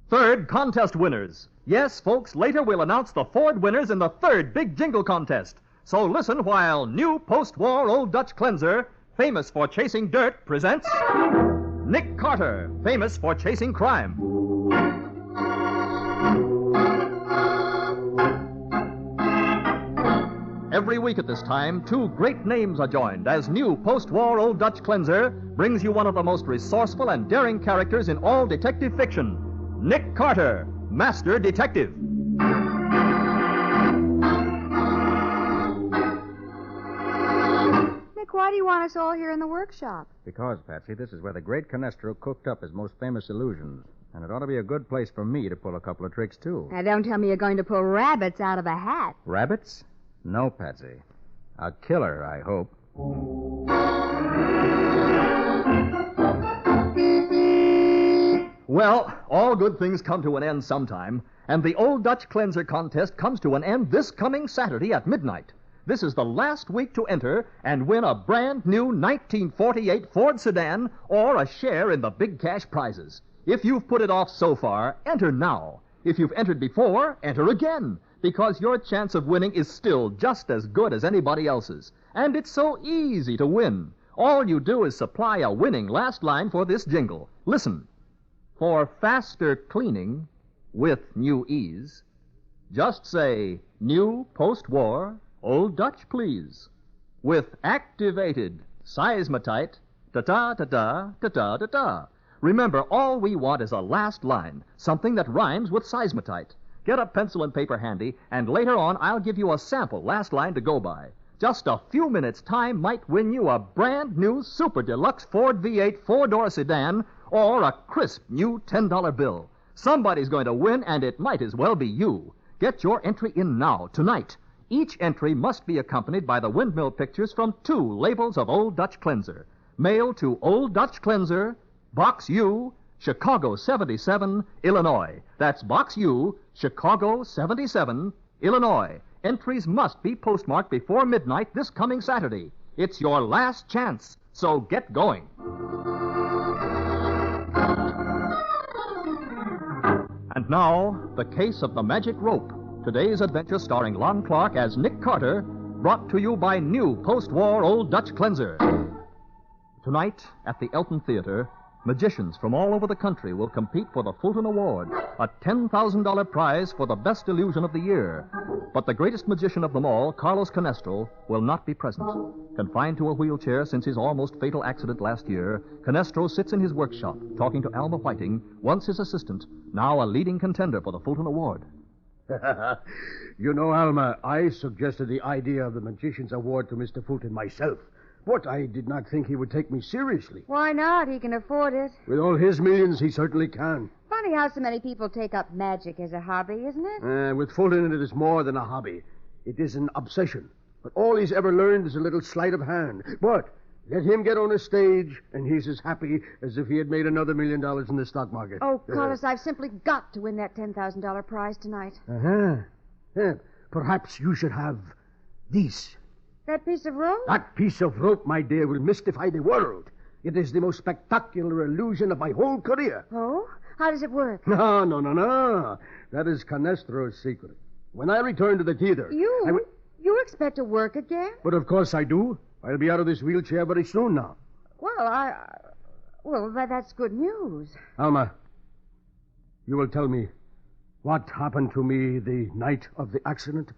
Third contest winners. Yes, folks, later we'll announce the Ford winners in the third big jingle contest. So listen while new post-war Old Dutch cleanser, famous for chasing dirt, presents Nick Carter, famous for chasing crime. Every week at this time, two great names are joined as new post-war Old Dutch cleanser brings you one of the most resourceful and daring characters in all detective fiction, Nick Carter, Master Detective. Nick, why do you want us all here in the workshop? Because, Patsy, this is where the great Canestro cooked up his most famous illusions. And it ought to be a good place for me to pull a couple of tricks, too. Now, don't tell me you're going to pull rabbits out of a hat. Rabbits? No, Patsy. A killer, I hope. Well, all good things come to an end sometime, and the Old Dutch Cleanser contest comes to an end this coming Saturday at midnight. This is the last week to enter and win a brand new 1948 Ford sedan or a share in the big cash prizes. If you've put it off so far, enter now. If you've entered before, enter again, because your chance of winning is still just as good as anybody else's. And it's so easy to win. All you do is supply a winning last line for this jingle. Listen. For faster cleaning with new ease, just say, new post-war Old Dutch, please. With activated seismatite, ta-ta-ta-ta, ta-ta-ta-ta. Remember, all we want is a last line, something that rhymes with seismatite. Get a pencil and paper handy, and later on I'll give you a sample last line to go by. Just a few minutes' time might win you a brand new super deluxe Ford V8 four-door sedan or a crisp new $10 bill. Somebody's going to win, and it might as well be you. Get your entry in now, tonight. Each entry must be accompanied by the windmill pictures from 2 labels of Old Dutch Cleanser. Mail to Old Dutch Cleanser, Box U, Chicago 77, Illinois. That's Box U, Chicago 77, Illinois. Entries must be postmarked before midnight this coming Saturday. It's your last chance, so get going. And now, the case of the magic rope. Today's adventure starring Lon Clark as Nick Carter, brought to you by new post-war Old Dutch Cleanser. Tonight, at the Elton Theater, magicians from all over the country will compete for the Fulton Award, a $10,000 prize for the best illusion of the year. But the greatest magician of them all, Carlos Canestro, will not be present. Confined to a wheelchair since his almost fatal accident last year, Canestro sits in his workshop talking to Alma Whiting, once his assistant, now a leading contender for the Fulton Award. You know, Alma, I suggested the idea of the Magician's Award to Mr. Fulton myself. But I did not think he would take me seriously. Why not? He can afford it. With all his millions, he certainly can. Funny how so many people take up magic as a hobby, isn't it? With Fulton, it is more than a hobby. It is an obsession. But all he's ever learned is a little sleight of hand. But let him get on a stage, and he's as happy as if he had made another $1 million in the stock market. Oh, Carlos, I've simply got to win that $10,000 prize tonight. Perhaps you should have these. That piece of rope? That piece of rope, my dear, will mystify the world. It is the most spectacular illusion of my whole career. Oh? How does it work? No. That is Canestro's secret. When I return to the theater... You expect to work again? But of course I do. I'll be out of this wheelchair very soon now. Well, that's good news. Alma, you will tell me what happened to me the night of the accident?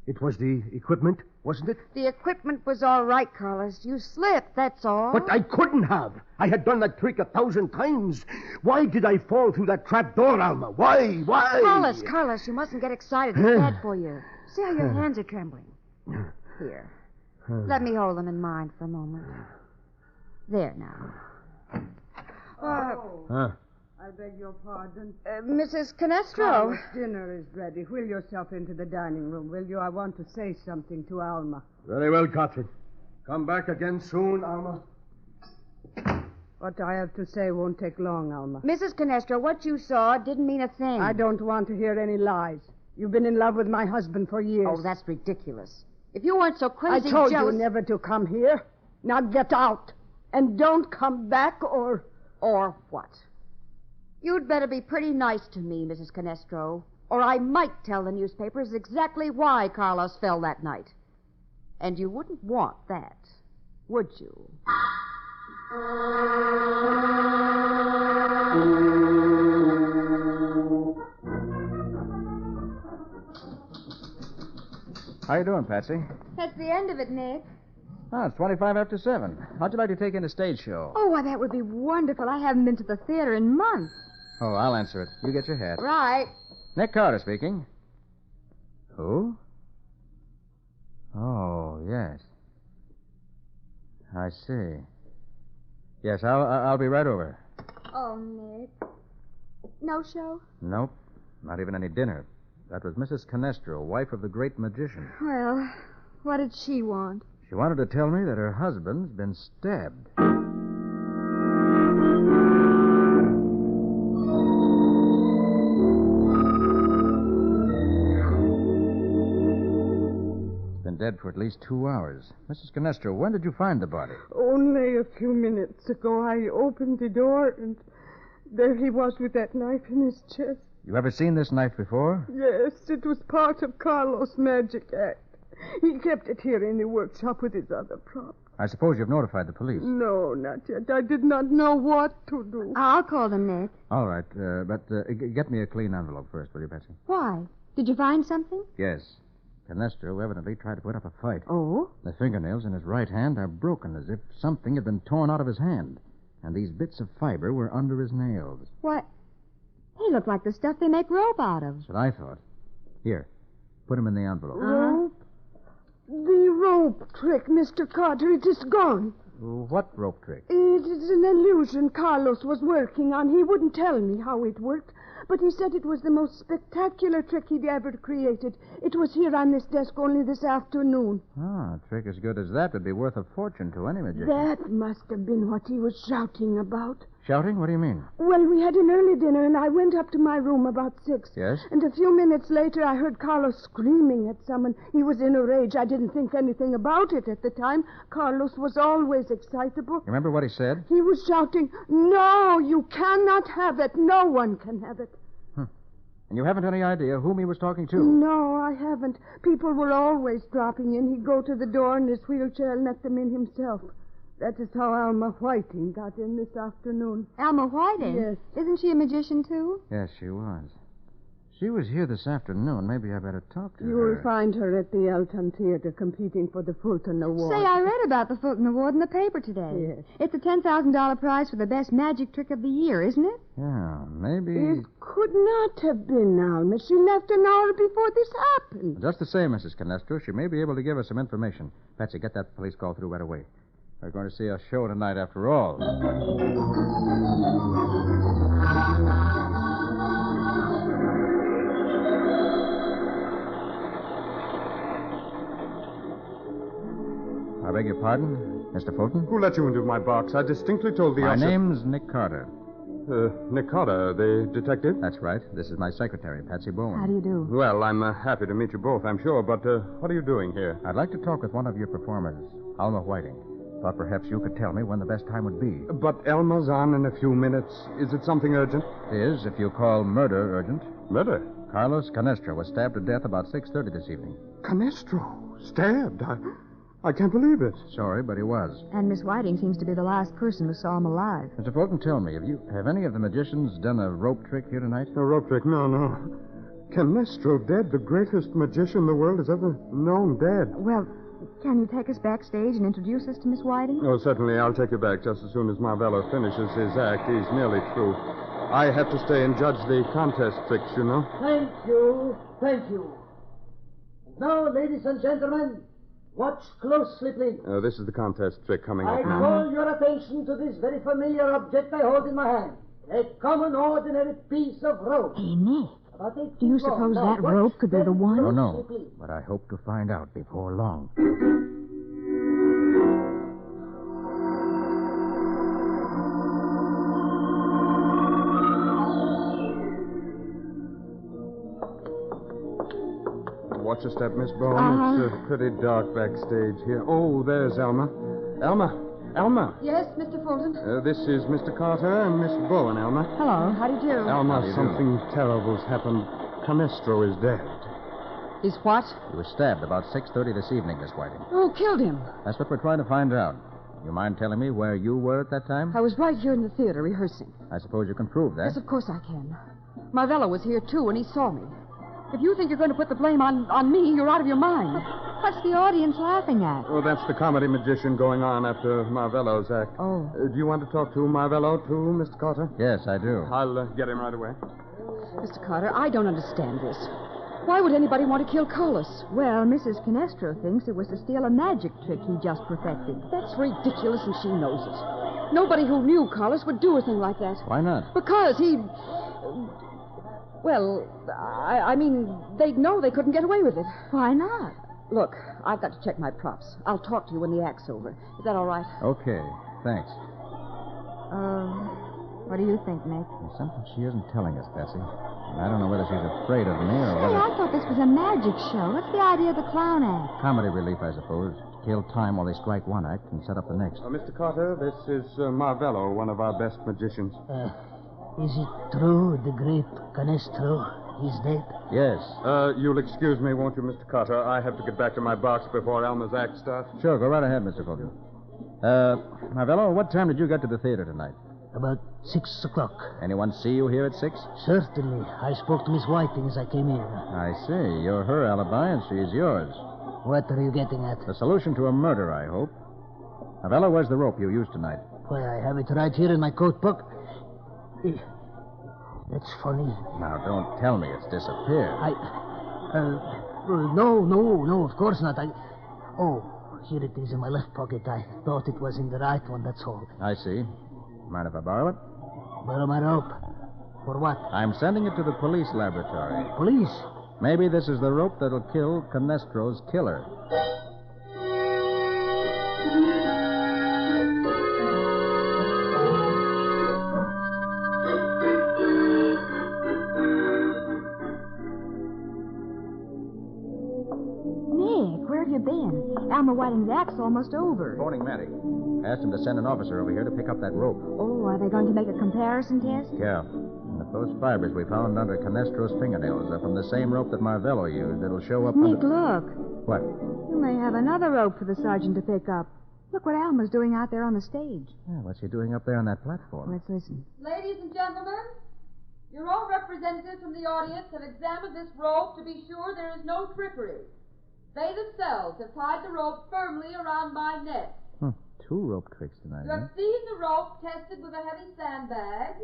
It was the equipment, wasn't it? The equipment was all right, Carlos. You slipped, that's all. But I couldn't have. I had done that trick 1,000 times. Why did I fall through that trap door, Alma? Why? Carlos, you mustn't get excited. It's bad for you. See how your hands are trembling. Here. Let me hold them in mine for a moment. There now. I beg your pardon. Mrs. Canestro. Carlos, dinner is ready. Wheel yourself into the dining room, will you? I want to say something to Alma. Very well, Catherine. Come back again soon, Alma. What I have to say won't take long, Alma. Mrs. Canestro, what you saw didn't mean a thing. I don't want to hear any lies. You've been in love with my husband for years. Oh, that's ridiculous. If you weren't so crazy I told jealous... you never to come here. Now get out. And don't come back or... Or what? You'd better be pretty nice to me, Mrs. Canestro, or I might tell the newspapers exactly why Carlos fell that night. And you wouldn't want that, would you? How you doing, Patsy? That's the end of it, Nick. Oh, it's 25 after 7. How'd you like to take in a stage show? Oh, why, that would be wonderful. I haven't been to the theater in months. Oh, I'll answer it. You get your hat. Right. Nick Carter speaking. Who? Oh, yes. I see. Yes, I'll be right over. Oh, Nick. No show? Nope. Not even any dinner. That was Mrs. Canestro, wife of the great magician. Well, what did she want? She wanted to tell me that her husband's been stabbed. He's been dead for at least 2 hours. Mrs. Canestro, when did you find the body? Only a few minutes ago, I opened the door, and there he was with that knife in his chest. You ever seen this knife before? Yes, it was part of Carlos' magic act. He kept it here in the workshop with his other props. I suppose you've notified the police. No, not yet. I did not know what to do. I'll call them, Nick. All right, but get me a clean envelope first, will you, Patsy? Why? Did you find something? Yes. Canestro evidently tried to put up a fight. Oh? The fingernails in his right hand are broken as if something had been torn out of his hand. And these bits of fiber were under his nails. What? They look like the stuff they make rope out of. That's what I thought. Here, put them in the envelope. Rope? The rope trick, Mr. Carter, it is gone. What rope trick? It is an illusion Carlos was working on. He wouldn't tell me how it worked, but he said it was the most spectacular trick he'd ever created. It was here on this desk only this afternoon. Ah, a trick as good as that would be worth a fortune to any magician. That must have been what he was shouting about. Shouting? What do you mean? Well, we had an early dinner, and I went up to my room about 6. Yes? And a few minutes later, I heard Carlos screaming at someone. He was in a rage. I didn't think anything about it at the time. Carlos was always excitable. You remember what he said? He was shouting, "No, you cannot have it. No one can have it." And you haven't any idea whom he was talking to? No, I haven't. People were always dropping in. He'd go to the door in his wheelchair and let them in himself. That is how Alma Whiting got in this afternoon. Alma Whiting? Yes. Isn't she a magician, too? Yes, she was. She was here this afternoon. Maybe I better talk to You her. will find her at the Elton Theater competing for the Fulton Award. Say, I read about the Fulton Award in the paper today. Yes. It's a $10,000 prize for the best magic trick of the year, isn't it? Yeah, maybe... It could not have been Alma. She left an hour before this happened. Just the same, Mrs. Canestro, she may be able to give us some information. Patsy, get that police call through right away. We're going to see a show tonight after all. I beg your pardon, Mr. Fulton? Who let you into my box? I distinctly told the My usher... name's Nick Carter. Nick Carter, the detective? That's right. This is my secretary, Patsy Bowen. How do you do? Well, I'm happy to meet you both, I'm sure, but what are you doing here? I'd like to talk with one of your performers, Alma Whiting. Thought perhaps you could tell me when the best time would be. But Elma's on in a few minutes. Is it something urgent? It is, if you call murder urgent. Murder? Carlos Canestro was stabbed to death about 6:30 this evening. Canestro? Stabbed? I can't believe it. Sorry, but he was. And Miss Whiting seems to be the last person who saw him alive. Mr. Fulton, tell me, have any of the magicians done a rope trick here tonight? A rope trick? No. Canestro dead, the greatest magician the world has ever known, dead. Well, can you take us backstage and introduce us to Miss Whiting? Oh, certainly. I'll take you back just as soon as Marvello finishes his act. He's nearly through. I have to stay and judge the contest tricks, you know. Thank you. Now, ladies and gentlemen, watch closely, please. This is the contest trick coming I up now. call your attention to this very familiar object I hold in my hand. A common, ordinary piece of rope. Hey, Nick. About 8 Do you feet long. suppose Now, that watch rope could be the very one? Oh, closely, no. please. But I hope to find out before long. Watch your step, Miss Bowen. It's pretty dark backstage here. Oh, there's Elma. Elma, Alma. Yes, Mr. Fulton? This is Mr. Carter and Miss Bowen, Alma. Hello, how do you do? Alma, something terrible's happened. Canestro is dead. He's what? He was stabbed about 6:30 this evening, Miss Whiting. Who killed him? That's what we're trying to find out. You mind telling me where you were at that time? I was right here in the theater rehearsing. I suppose you can prove that. Yes, of course I can. Marvello was here, too, and he saw me. If you think you're going to put the blame on me, you're out of your mind. What's the audience laughing at? Oh, that's the comedy magician going on after Marvello's act. Oh. Do you want to talk to Marvello, too, Mr. Carter? Yes, I do. I'll get him right away. Mr. Carter, I don't understand this. Why would anybody want to kill Carlos? Well, Mrs. Canestro thinks it was to steal a magic trick he just perfected. That's ridiculous, and she knows it. Nobody who knew Carlos would do a thing like that. Why not? Because he... Well, I mean, they'd know they couldn't get away with it. Why not? Look, I've got to check my props. I'll talk to you when the act's over. Is that all right? Okay, thanks. What do you think, Nick? There's something she isn't telling us, Bessie. And I don't know whether she's afraid of me or Hey, whether... I thought this was a magic show. What's the idea of the clown act? Comedy relief, I suppose. Kill time while they strike one act and set up the next. Mr. Carter, this is Marvello, one of our best magicians. Is it true the great Canestro is dead? Yes. You'll excuse me, won't you, Mr. Carter? I have to get back to my box before Alma's act starts. Sure, go right ahead, Mr. Fulton. Marvello, what time did you get to the theater tonight? About 6 o'clock. Anyone see you here at 6? Certainly. I spoke to Miss Whiting as I came in. I see. You're her alibi and she's yours. What are you getting at? The solution to a murder, I hope. Marvello, where's the rope you used tonight? Why, I have it right here in my coat book. That's funny. Now, don't tell me it's disappeared. No, of course not. Oh, here it is in my left pocket. I thought it was in the right one, that's all. I see. Mind if I borrow it? Borrow my rope. For what? I'm sending it to the police laboratory. Police? Maybe this is the rope that'll kill Canestro's killer. Nick, where have you been? Alma Whiting's act's almost over. Phoning Matty. Asked him to send an officer over here to pick up that rope. Oh, are they going to make a comparison test? Yeah. And if those fibers we found under Canestro's fingernails are from the same rope that Marvello used, it'll show up Nick, under... look. What? You may have another rope for the sergeant to pick up. Look what Alma's doing out there on the stage. Yeah, what's he doing up there on that platform? Let's listen. Ladies and gentlemen, your own representatives from the audience have examined this rope to be sure there is no trickery. They themselves have tied the rope firmly around my neck. 2 rope tricks tonight, You have seen the rope tested with a heavy sandbag.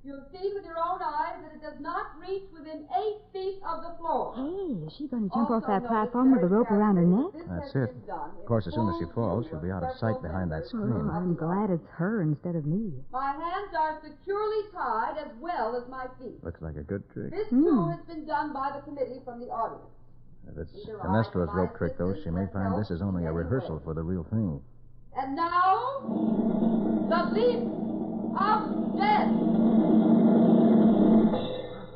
You have seen with your own eyes that it does not reach within 8 feet of the floor. Hey, is she going to jump off Also that notice platform with a very rope around her carefully neck? this That's has it. been done in Of course, as soon as she full falls, view she'll be out of several sight behind that members. screen. Oh, I'm glad it's her instead of me. My hands are securely tied as well as my feet. Looks like a good trick. This, too, has been done by the committee from the audience. If it's Canestro's rope trick, though, she may find this is only a rehearsal for the real thing. And now, the leap of death.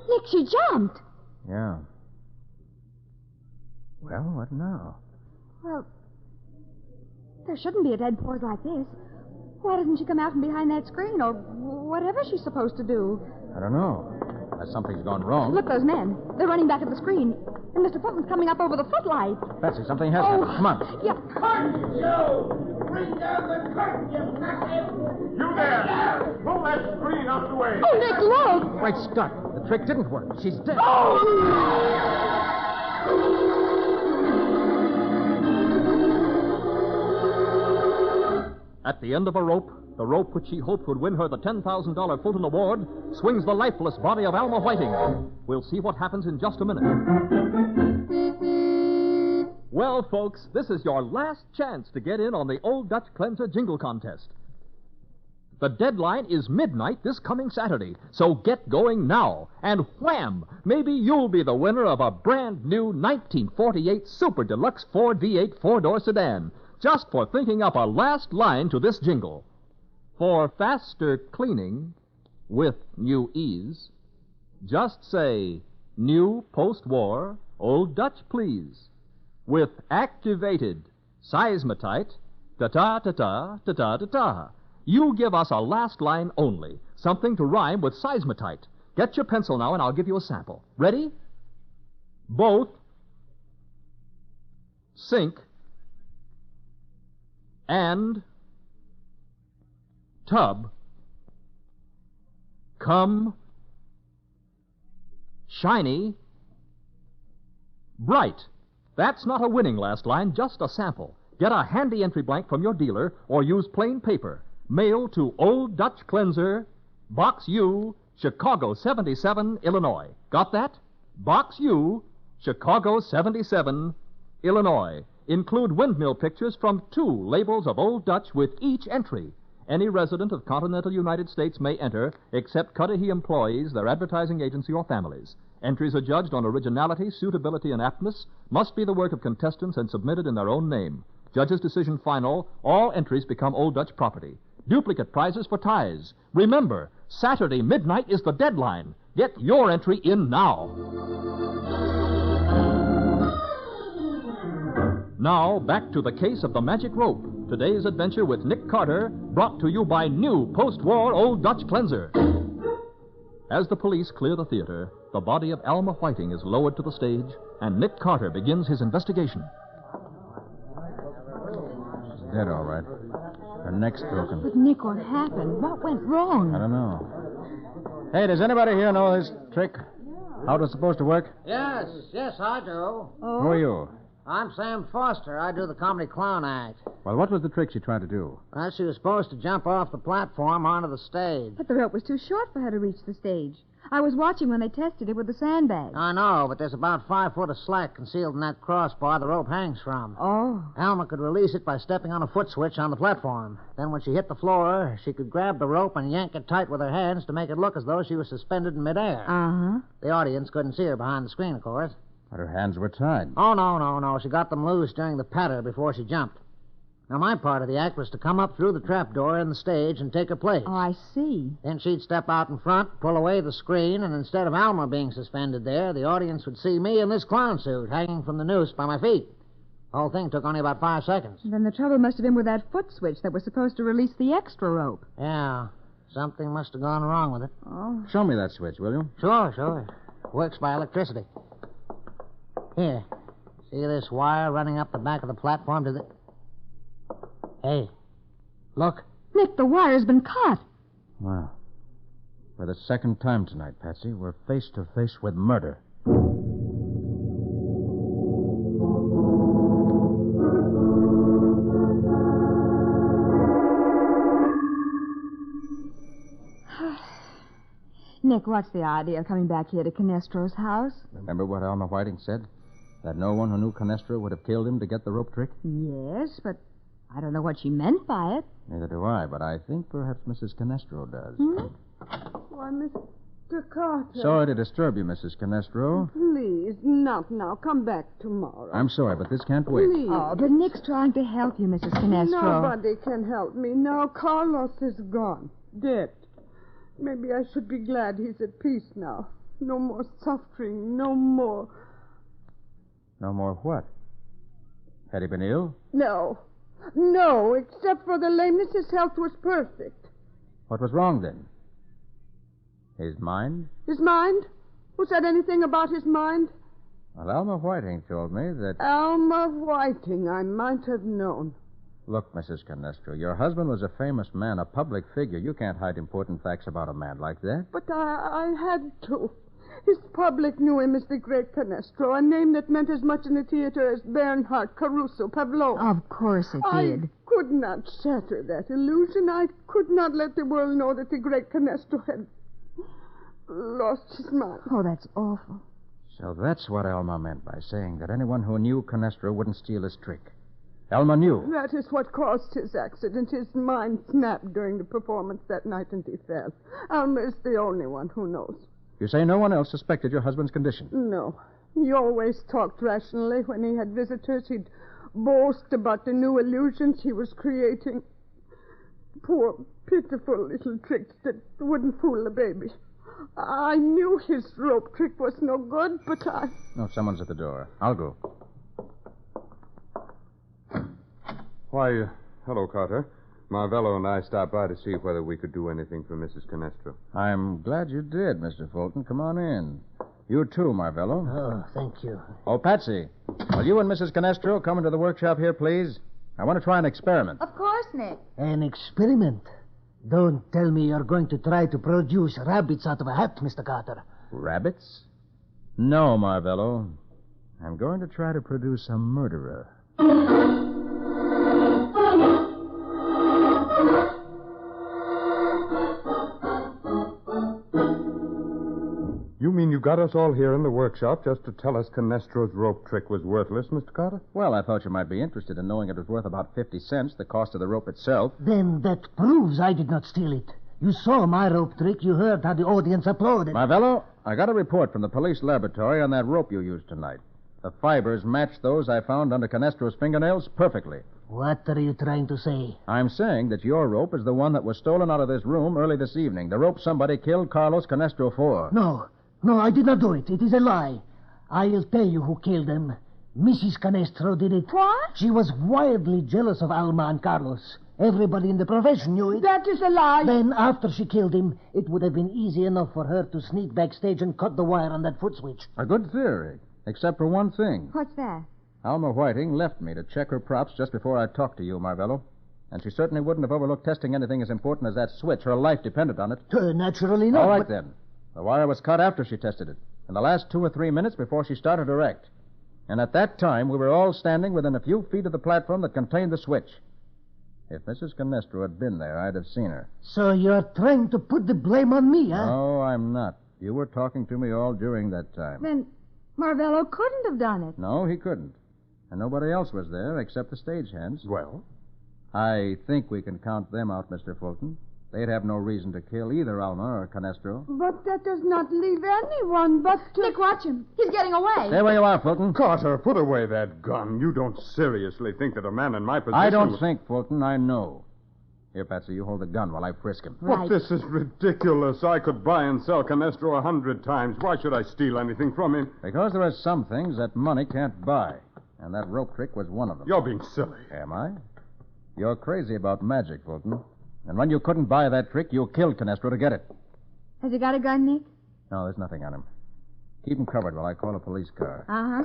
Nick, she jumped. Yeah. Well, what now? Well, there shouldn't be a dead pause like this. Why doesn't she come out from behind that screen or whatever she's supposed to do? I don't know. Unless something's gone wrong. Look, those men. They're running back to the screen. And Mr. Fulton's coming up over the footlights. Betsy, something has happened. Come on. Yeah. Curtain, you! Bring down the curtain, you knockhead! You there! Pull that screen out of the way! Oh, Nick, look! Great Scott. The trick didn't work. She's dead. At the end of a rope, the rope which she hoped would win her the $10,000 Fulton Award, swings the lifeless body of Alma Whiting. We'll see what happens in just a minute. Well, folks, this is your last chance to get in on the Old Dutch Cleanser Jingle Contest. The deadline is midnight this coming Saturday, so get going now. And wham! Maybe you'll be the winner of a brand new 1948 Super Deluxe 4V8 four-door sedan, just for thinking up a last line to this jingle. For faster cleaning with new ease, just say, new post-war Old Dutch, please. With activated seismatite, Ta-ta, ta-ta, ta-ta, ta-ta. You give us a last line only, something to rhyme with seismatite. Get your pencil now, and I'll give you a sample. Ready? Both sink and tub come shiny bright. That's not a winning last line, just a sample. Get a handy entry blank from your dealer or use plain paper. Mail to Old Dutch Cleanser, Box U, Chicago 77, Illinois. Got that? Box U, Chicago 77, Illinois. Include windmill pictures from 2 labels of Old Dutch with each entry. Any resident of continental United States may enter, except Cudahy employees, their advertising agency, or families. Entries are judged on originality, suitability, and aptness, must be the work of contestants and submitted in their own name. Judge's decision final, all entries become Old Dutch property. Duplicate prizes for ties. Remember, Saturday midnight is the deadline. Get your entry in now. Now, back to the case of the magic rope. Today's adventure with Nick Carter, brought to you by new post-war Old Dutch Cleanser. As the police clear the theater, the body of Alma Whiting is lowered to the stage, and Nick Carter begins his investigation. She's dead, all right. Her neck's broken. But, Nick, what happened? What went wrong? I don't know. Hey, does anybody here know this trick? How it was supposed to work? Yes, I do. Oh? Who are you? I'm Sam Foster. I do the comedy clown act. Well, what was the trick she tried to do? Well, she was supposed to jump off the platform onto the stage. But the rope was too short for her to reach the stage. I was watching when they tested it with the sandbag. I know, but there's about 5 foot of slack concealed in that crossbar the rope hangs from. Oh. Alma could release it by stepping on a foot switch on the platform. Then when she hit the floor, she could grab the rope and yank it tight with her hands to make it look as though she was suspended in midair. Uh-huh. The audience couldn't see her behind the screen, of course. But her hands were tied. Oh, no. She got them loose during the patter before she jumped. Now, my part of the act was to come up through the trapdoor in the stage and take her place. Oh, I see. Then she'd step out in front, pull away the screen, and instead of Alma being suspended there, the audience would see me in this clown suit hanging from the noose by my feet. The whole thing took only about 5 seconds. Then the trouble must have been with that foot switch that was supposed to release the extra rope. Yeah, something must have gone wrong with it. Oh. Show me that switch, will you? Sure. Works by electricity. Here, see this wire running up the back of the platform to the... Hey, look. Nick, the wire's been cut. Well, for the second time tonight, Patsy, we're face to face with murder. Nick, what's the idea of coming back here to Canestro's house? Remember what Alma Whiting said? That no one who knew Canestro would have killed him to get the rope trick? Yes, but I don't know what she meant by it. Neither do I, but I think perhaps Mrs. Canestro does. Why, Mr. Carter. Sorry to disturb you, Mrs. Canestro. Please, not now. Come back tomorrow. I'm sorry, but this can't wait. Please. Oh, but Nick's trying to help you, Mrs. Canestro. Nobody can help me now. Carlos is gone. Dead. Maybe I should be glad he's at peace now. No more suffering. No more. No more what? Had he been ill? No, except for the lameness, his health was perfect. What was wrong then? His mind? His mind? Who said anything about his mind? Well, Alma Whiting told me that... Alma Whiting, I might have known. Look, Mrs. Canestro, your husband was a famous man, a public figure. You can't hide important facts about a man like that. But I had to. His public knew him as the great Canestro, a name that meant as much in the theater as Bernhardt, Caruso, Pavlov. Of course it did. I could not shatter that illusion. I could not let the world know that the great Canestro had lost his mind. Oh, that's awful. So that's what Alma meant by saying that anyone who knew Canestro wouldn't steal his trick. Alma knew. That is what caused his accident. His mind snapped during the performance that night and he fell. Alma is the only one who knows. You say no one else suspected your husband's condition? No. He always talked rationally. When he had visitors, he'd boast about the new illusions he was creating. Poor, pitiful little tricks that wouldn't fool a baby. I knew his rope trick was no good, but I... No, someone's at the door. I'll go. Why, Hello, Carter. Marvello and I stopped by to see whether we could do anything for Mrs. Canestro. I'm glad you did, Mr. Fulton. Come on in. You too, Marvello. Oh, thank you. Oh, Patsy, will you and Mrs. Canestro come into the workshop here, please? I want to try an experiment. Of course, Nick. An experiment? Don't tell me you're going to try to produce rabbits out of a hat, Mr. Carter. Rabbits? No, Marvello. I'm going to try to produce a murderer. You mean you got us all here in the workshop just to tell us Canestro's rope trick was worthless, Mr. Carter? Well, I thought you might be interested in knowing it was worth about 50 cents, the cost of the rope itself. Then that proves I did not steal it. You saw my rope trick. You heard how the audience applauded. Marvello, I got a report from the police laboratory on that rope you used tonight. The fibers matched those I found under Canestro's fingernails perfectly. What are you trying to say? I'm saying that your rope is the one that was stolen out of this room early this evening. The rope somebody killed Carlos Canestro for. No, I did not do it. It is a lie. I'll tell you who killed them. Mrs. Canestro did it. What? She was wildly jealous of Alma and Carlos. Everybody in the profession knew it. That is a lie. Then, after she killed him, it would have been easy enough for her to sneak backstage and cut the wire on that foot switch. A good theory, except for one thing. What's that? Alma Whiting left me to check her props just before I talked to you, Marvello. And she certainly wouldn't have overlooked testing anything as important as that switch. Her life depended on it. Naturally not. All right, then. The wire was cut after she tested it, in the last 2 or 3 minutes before she started her act. And at that time, we were all standing within a few feet of the platform that contained the switch. If Mrs. Canestro had been there, I'd have seen her. So you're trying to put the blame on me, huh? No, I'm not. You were talking to me all during that time. Then Marvello couldn't have done it. No, he couldn't. And nobody else was there except the stagehands. Well? I think we can count them out, Mr. Fulton. They'd have no reason to kill either Alma or Canestro. But that does not leave anyone but to... Nick, watch him. He's getting away. Stay where you are, Fulton. Carter, put away that gun. You don't seriously think that a man in my position... I don't think, Fulton. I know. Here, Patsy, you hold the gun while I frisk him. But this is ridiculous. I could buy and sell Canestro 100 times. Why should I steal anything from him? Because there are some things that money can't buy. And that rope trick was one of them. You're being silly. Am I? You're crazy about magic, Fulton. And when you couldn't buy that trick, you killed Canestro to get it. Has he got a gun, Nick? No, there's nothing on him. Keep him covered while I call a police car. Uh-huh.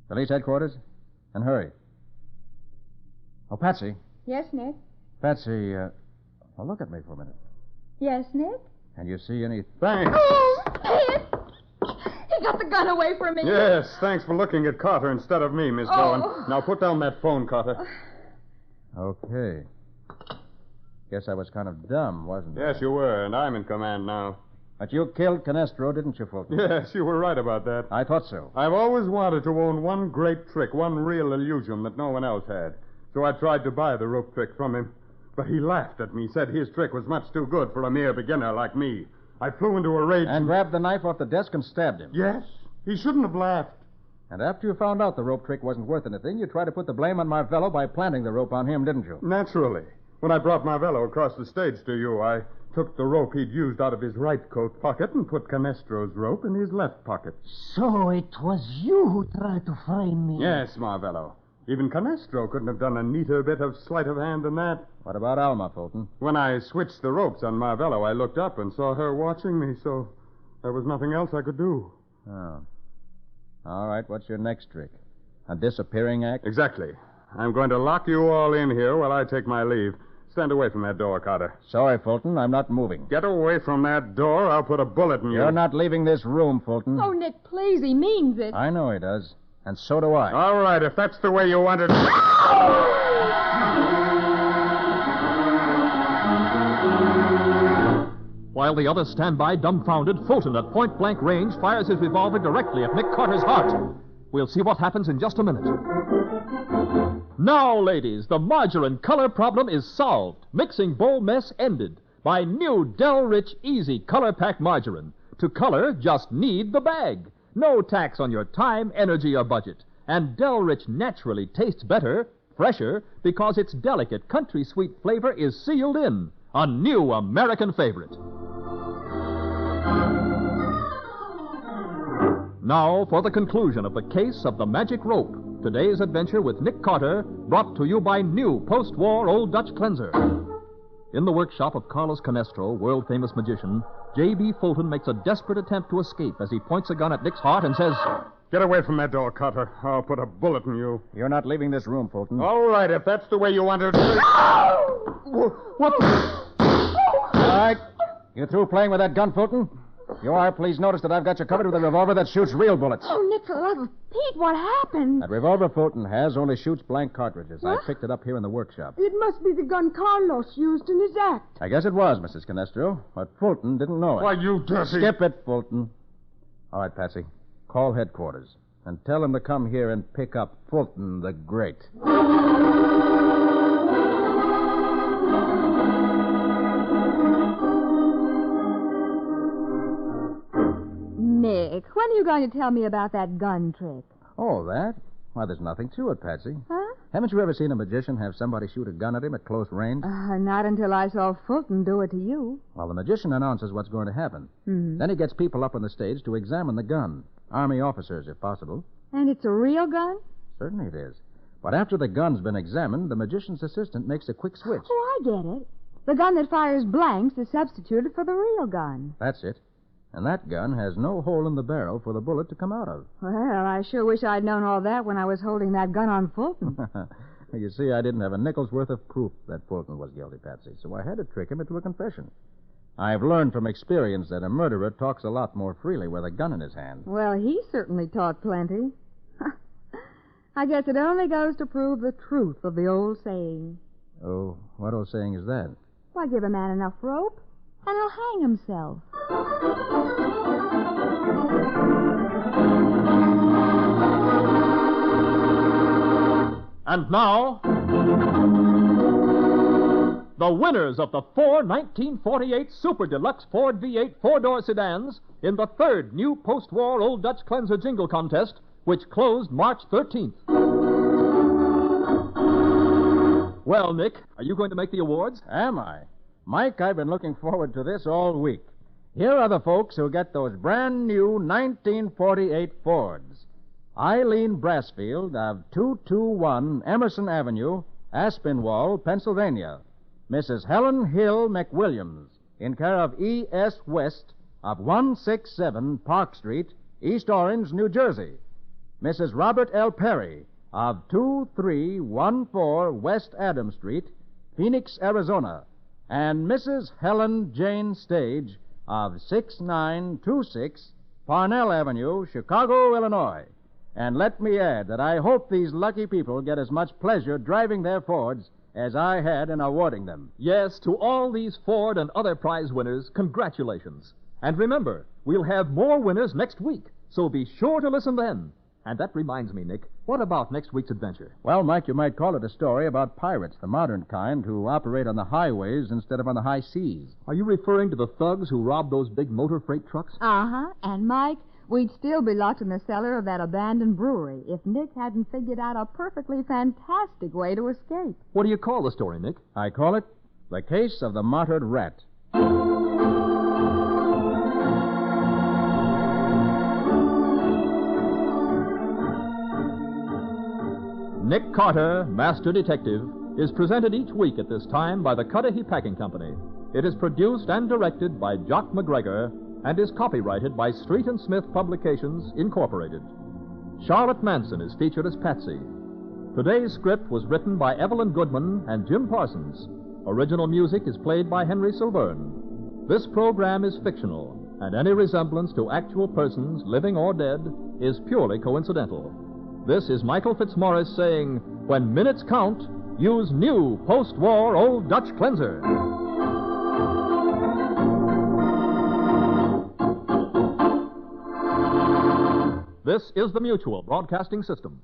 Police headquarters? And hurry. Oh, Patsy. Yes, Nick? Patsy, well, look at me for a minute. Yes, Nick? Can you see any... Thanks. Oh, Nick! He got the gun away from me. Yes, thanks for looking at Carter instead of me, Miss Bowen. Now put down that phone, Carter. Okay. Guess I was kind of dumb, wasn't I? Yes, you were, and I'm in command now. But you killed Canestro, didn't you, Fulton? Yes, you were right about that. I thought so. I've always wanted to own one great trick, one real illusion that no one else had. So I tried to buy the rope trick from him. But he laughed at me, said his trick was much too good for a mere beginner like me. I flew into a rage and grabbed the knife off the desk and stabbed him. Yes, he shouldn't have laughed. And after you found out the rope trick wasn't worth anything, you tried to put the blame on Marvello by planting the rope on him, didn't you? Naturally. When I brought Marvello across the stage to you, I took the rope he'd used out of his right coat pocket and put Canestro's rope in his left pocket. So it was you who tried to frame me. Yes, Marvello. Even Canestro couldn't have done a neater bit of sleight of hand than that. What about Alma, Fulton? When I switched the ropes on Marvello, I looked up and saw her watching me, so there was nothing else I could do. Oh. All right, what's your next trick? A disappearing act? Exactly. I'm going to lock you all in here while I take my leave. Stand away from that door, Carter. Sorry, Fulton, I'm not moving. Get away from that door, I'll put a bullet in you. You're not leaving this room, Fulton. Oh, Nick, please, he means it. I know he does. And so do I. All right, if that's the way you want it. While the others stand by dumbfounded, Fulton at point-blank range fires his revolver directly at Nick Carter's heart. We'll see what happens in just a minute. Now, ladies, the margarine color problem is solved. Mixing bowl mess ended by new Del Rich Easy Color Pack Margarine. To color, just need the bag. No tax on your time, energy, or budget. And Del Rich naturally tastes better, fresher, because its delicate country sweet flavor is sealed in. A new American favorite. Now for the conclusion of the case of the magic rope. Today's adventure with Nick Carter, brought to you by new post-war Old Dutch cleanser. In the workshop of Carlos Canestro, world-famous magician, J.B. Fulton makes a desperate attempt to escape as he points a gun at Nick's heart and says, Get away from that door, Carter. I'll put a bullet in you. You're not leaving this room, Fulton. All right, if that's the way you want to do it. What the... All right. You through playing with that gun, Fulton? You are. Please notice that I've got you covered with a revolver that shoots real bullets. Oh, Nick, for the love of Pete, what happened? That revolver Fulton has only shoots blank cartridges. What? I picked it up here in the workshop. It must be the gun Carlos used in his act. I guess it was, Mrs. Canestro, but Fulton didn't know it. Why, you dirty... Skip it, Fulton. All right, Patsy. Call headquarters and tell them to come here and pick up Fulton the Great. Nick, when are you going to tell me about that gun trick? Oh, that? Why, there's nothing to it, Patsy. Huh? Haven't you ever seen a magician have somebody shoot a gun at him at close range? Not until I saw Fulton do it to you. Well, the magician announces what's going to happen. Mm-hmm. Then he gets people up on the stage to examine the gun. Army officers, if possible. And it's a real gun? Certainly it is. But after the gun's been examined, the magician's assistant makes a quick switch. Oh, I get it. The gun that fires blanks is substituted for the real gun. That's it. And that gun has no hole in the barrel for the bullet to come out of. Well, I sure wish I'd known all that when I was holding that gun on Fulton. You see, I didn't have a nickel's worth of proof that Fulton was guilty, Patsy, so I had to trick him into a confession. I've learned from experience that a murderer talks a lot more freely with a gun in his hand. Well, he certainly talked plenty. I guess it only goes to prove the truth of the old saying. Oh, what old saying is that? Why, give a man enough rope, and he'll hang himself. And now, the winners of the 4 1948 Super Deluxe Ford V8 four-door sedans in the third new post-war Old Dutch Cleanser Jingle Contest, which closed March 13th. Well, Nick, are you going to make the awards? Am I? Mike, I've been looking forward to this all week. Here are the folks who get those brand new 1948 Fords. Eileen Brassfield of 221 Emerson Avenue, Aspinwall, Pennsylvania. Mrs. Helen Hill McWilliams, in care of E.S. West of 167 Park Street, East Orange, New Jersey. Mrs. Robert L. Perry of 2314 West Adams Street, Phoenix, Arizona. And Mrs. Helen Jane Stage of 6926 Parnell Avenue, Chicago, Illinois. And let me add that I hope these lucky people get as much pleasure driving their Fords as I had in awarding them. Yes, to all these Ford and other prize winners, congratulations. And remember, we'll have more winners next week, so be sure to listen then. And that reminds me, Nick, what about next week's adventure? Well, Mike, you might call it a story about pirates, the modern kind, who operate on the highways instead of on the high seas. Are you referring to the thugs who robbed those big motor freight trucks? Uh-huh. And, Mike, we'd still be locked in the cellar of that abandoned brewery if Nick hadn't figured out a perfectly fantastic way to escape. What do you call the story, Nick? I call it The Case of the Martyred Rat. Nick Carter, Master Detective, is presented each week at this time by the Cudahy Packing Company. It is produced and directed by Jock McGregor and is copyrighted by Street and Smith Publications, Incorporated. Charlotte Manson is featured as Patsy. Today's script was written by Evelyn Goodman and Jim Parsons. Original music is played by Henry Silverne. This program is fictional, and any resemblance to actual persons, living or dead, is purely coincidental. This is Michael Fitzmaurice saying, when minutes count, use new post-war Old Dutch Cleanser. This is the Mutual Broadcasting System.